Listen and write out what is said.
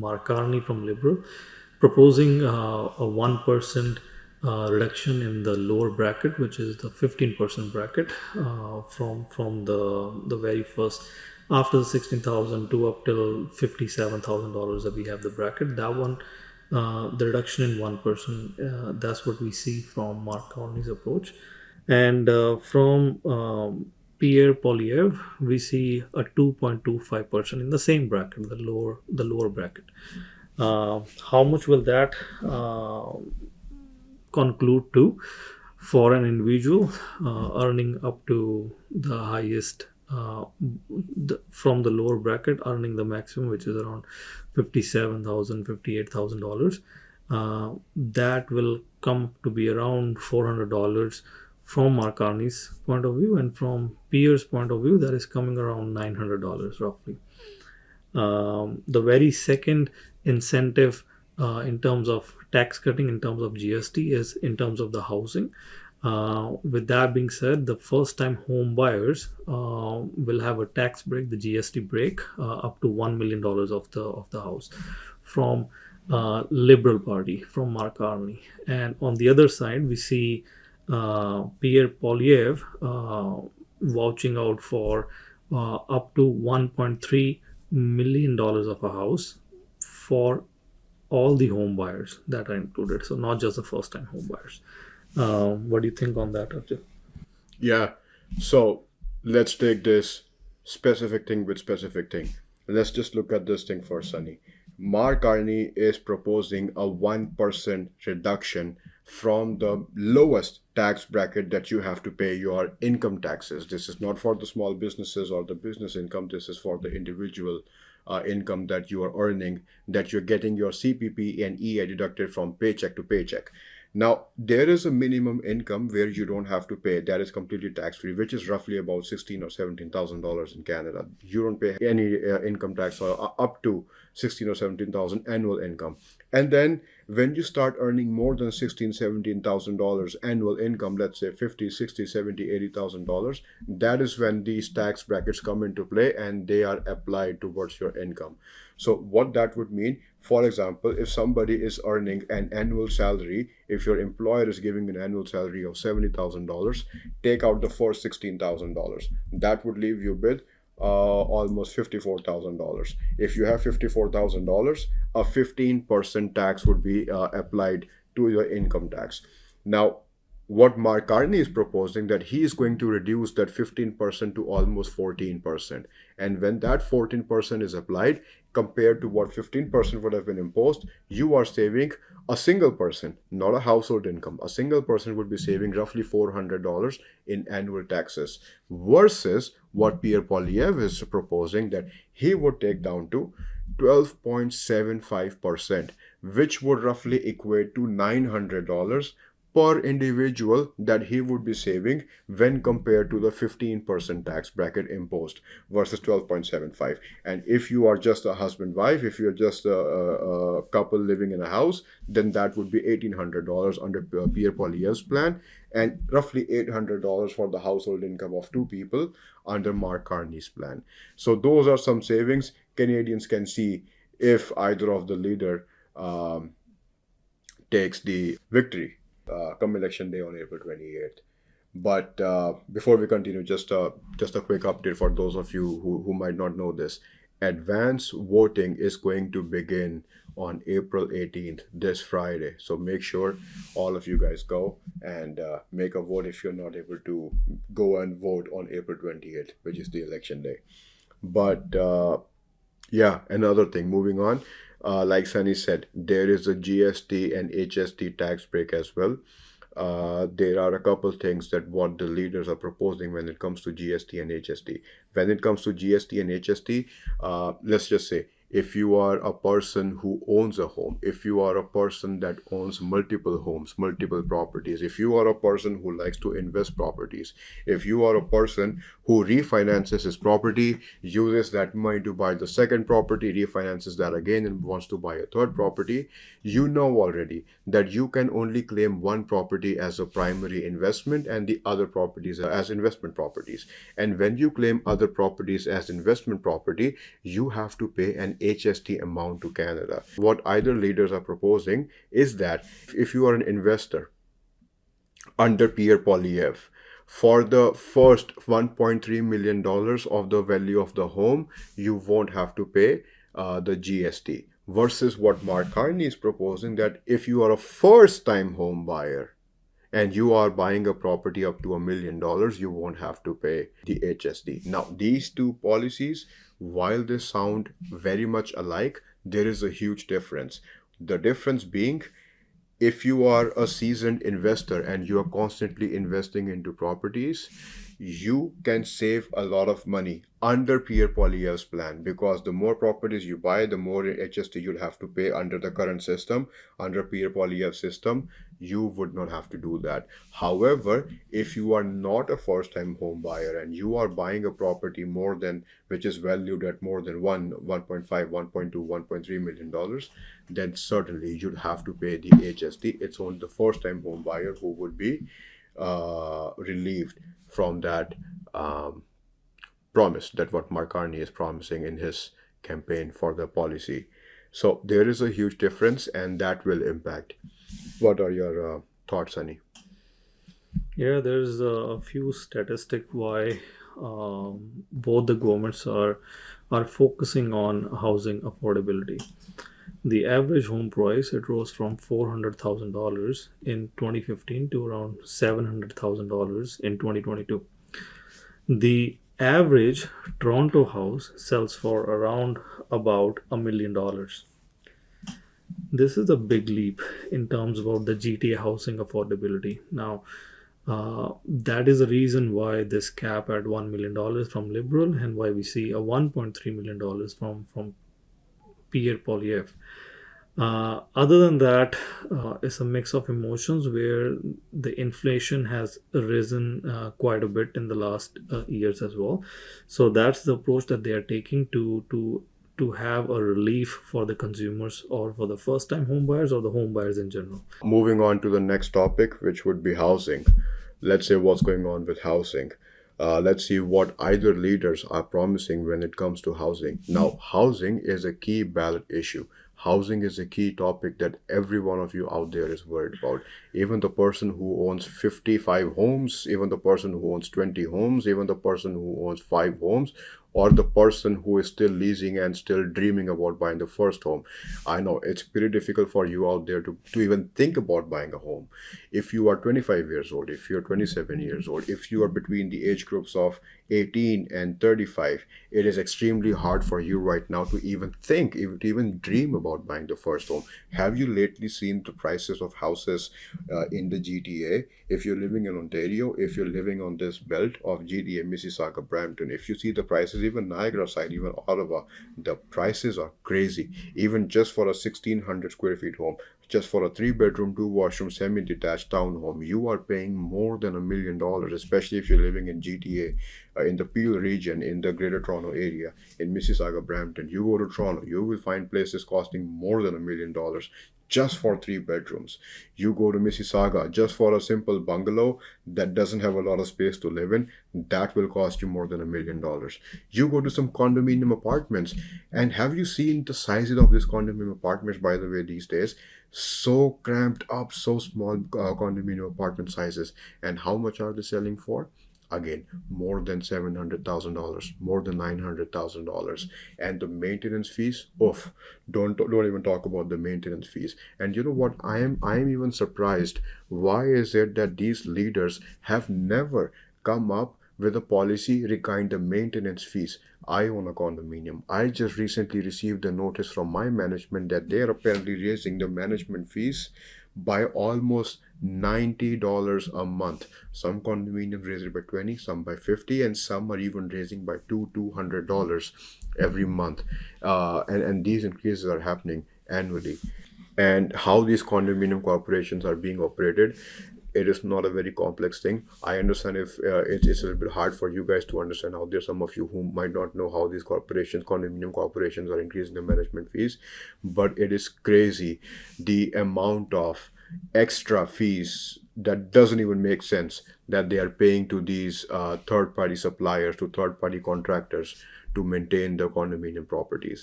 Mark Carney from Liberal, proposing a 1% reduction in the lower bracket, which is the 15% bracket, from the very first, after the 16,000 to up till $57,000 that we have the bracket. That one, the reduction in 1%, that's what we see from Mark Carney's approach. And from Pierre Poilievre, we see a 2.25% in the same bracket, the lower bracket. How much will that conclude to for an individual earning up to the highest, from the lower bracket, earning the maximum, which is around $57,000, $58,000. That will come to be around $400 from Mark Carney's point of view, and from Pierre's point of view, that is coming around $900 roughly. The very second incentive in terms of tax cutting, in terms of GST, is in terms of the housing. With that being said, the first time home buyers will have a tax break, the GST break, up to $1 million of the house, from Liberal Party, from Mark Carney. And on the other side, we see Pierre Poilievre vouching out for up to $1.3 million of a house for all the home buyers that are included. So not just the first time home buyers. What do you think on that, Arjun? Yeah. So let's take this specific thing with specific thing. Let's just look at this thing for Sunny. Mark Carney is proposing a 1% reduction from the lowest tax bracket that you have to pay your income taxes. This is not for the small businesses or the business income. This is for the individual income that you are earning, that you're getting your CPP and EI deducted from paycheck to paycheck. Now, there is a minimum income where you don't have to pay. That is completely tax-free, which is roughly about $16,000 or $17,000 in Canada. You don't pay any income tax up to 16 or 17,000 annual income. And then when you start earning more than $17,000 annual income, let's say 50, 60, 70, $80,000, that is when these tax brackets come into play and they are applied towards your income. So what that would mean, for example, if somebody is earning an annual salary, if your employer is giving an annual salary of $70,000, take out the first $16,000. That would leave you with almost $54,000. If you have $54,000, a 15% tax would be applied to your income tax. Now, what Mark Carney is proposing, that he is going to reduce that 15% to almost 14%. And when that 14% is applied, compared to what 15% would have been imposed, you are saving, a single person, not a household income, a single person would be saving roughly $400 in annual taxes, versus what Pierre Poilievre is proposing, that he would take down to 12.75%, which would roughly equate to $900 per individual that he would be saving when compared to the 15% tax bracket imposed versus 12.75. And if you are just a husband wife, if you're just a couple living in a house, then that would be $1,800 under Pierre Poilievre's plan, and roughly $800 for the household income of two people under Mark Carney's plan. So those are some savings Canadians can see if either of the leader takes the victory come election day on April 28th. But before we continue, just a quick update for those of you who might not know this. Advance voting is going to begin on April 18th, this Friday. So make sure all of you guys go and make a vote if you're not able to go and vote on April 28th, which is the election day. But yeah, another thing, moving on. Like Sunny said, there is a GST and HST tax break as well. There are a couple things that what the leaders are proposing when it comes to GST and HST. When it comes to GST and HST, let's just say, if you are a person who owns a home, if you are a person that owns multiple homes, multiple properties, if you are a person who likes to invest properties, if you are a person who refinances his property, uses that money to buy the second property, refinances that again and wants to buy a third property, you know already that you can only claim one property as a primary investment and the other properties as investment properties. And when you claim other properties as investment property, you have to pay an HST amount to Canada. What either leaders are proposing is that if you are an investor under Pierre Poilievre, for the first $1.3 million of the value of the home, you won't have to pay the GST. Versus what Mark Carney is proposing, that if you are a first time home buyer and you are buying a property up to $1 million, you won't have to pay the HST. Now, these two policies, while they sound very much alike, there is a huge difference. The difference being, if you are a seasoned investor and you are constantly investing into properties, you can save a lot of money under Pierre Poilievre's plan, because the more properties you buy, the more HST you'll have to pay under the current system. Under Pierre Poilievre's system, you would not have to do that. However, if you are not a first-time home buyer and you are buying a property which is valued at more than 1.5, 1.2, 1.3 million dollars, then certainly you'd have to pay the HST. It's only the first-time home buyer who would be relieved from that promise, that what Mark Carney is promising in his campaign for the policy. So there is a huge difference, and that will impact. What are your thoughts, Sunny? Yeah, there's a few statistics why both the governments are focusing on housing affordability. The average home price, it rose from $400,000 in 2015 to around $700,000 in 2022. The average Toronto house sells for around about $1 million. This is a big leap in terms of the GTA housing affordability. Now, that is the reason why this cap at $1 million from Liberal, and why we see a $1.3 million from Pierre Poilievre. Other than that, it's a mix of emotions where the inflation has risen quite a bit in the last years as well. So that's the approach that they are taking to have a relief for the consumers, or for the first time home buyers, or the home buyers in general. Moving on to the next topic, which would be housing. Let's say what's going on with housing. Let's see what either leaders are promising when it comes to housing. Now, housing is a key ballot issue. Housing is a key topic that every one of you out there is worried about. Even the person who owns 55 homes, even the person who owns 20 homes, even the person who owns 5 homes, or the person who is still leasing and still dreaming about buying the first home. I know it's pretty difficult for you out there to even think about buying a home. If you are 25 years old, if you're 27 years old, if you are between the age groups of 18 and 35, it is extremely hard for you right now to even think, to even dream about buying the first home. Have you lately seen the prices of houses in the GTA? If you're living in Ontario, if you're living on this belt of GTA, Mississauga, Brampton, if you see the prices, even Niagara side, even Ottawa, the prices are crazy. Even just for a 1600 square feet home, just for a 3-bedroom, 2-washroom, semi-detached townhome, you are paying more than $1 million, especially if you're living in GTA, in the Peel region, in the Greater Toronto area, in Mississauga, Brampton. You go to Toronto, you will find places costing more than $1 million just for 3 bedrooms. You go to Mississauga, just for a simple bungalow that doesn't have a lot of space to live in, that will cost you more than $1 million. You go to some condominium apartments, and have you seen the sizes of these condominium apartments, by the way, these days? So cramped up, so small condominium apartment sizes. And how much are they selling for? Again, more than $700,000, more than $900,000. And the maintenance fees, oof, don't even talk about the maintenance fees. And you know what? I am even surprised. Why is it that these leaders have never come up with a policy regarding the maintenance fees? I own a condominium. I just recently received a notice from my management that they are apparently raising the management fees by almost $90 a month. Some condominiums raise it by 20, some by 50, and some are even raising by $200 every month. And these increases are happening annually. And how these condominium corporations are being operated, it is not a very complex thing. I understand if it's a little bit hard for you guys to understand how there's some of you who might not know how these corporations, condominium corporations, are increasing the management fees, but it is crazy the amount of extra fees that doesn't even make sense that they are paying to these third-party suppliers, to third-party contractors to maintain the condominium properties.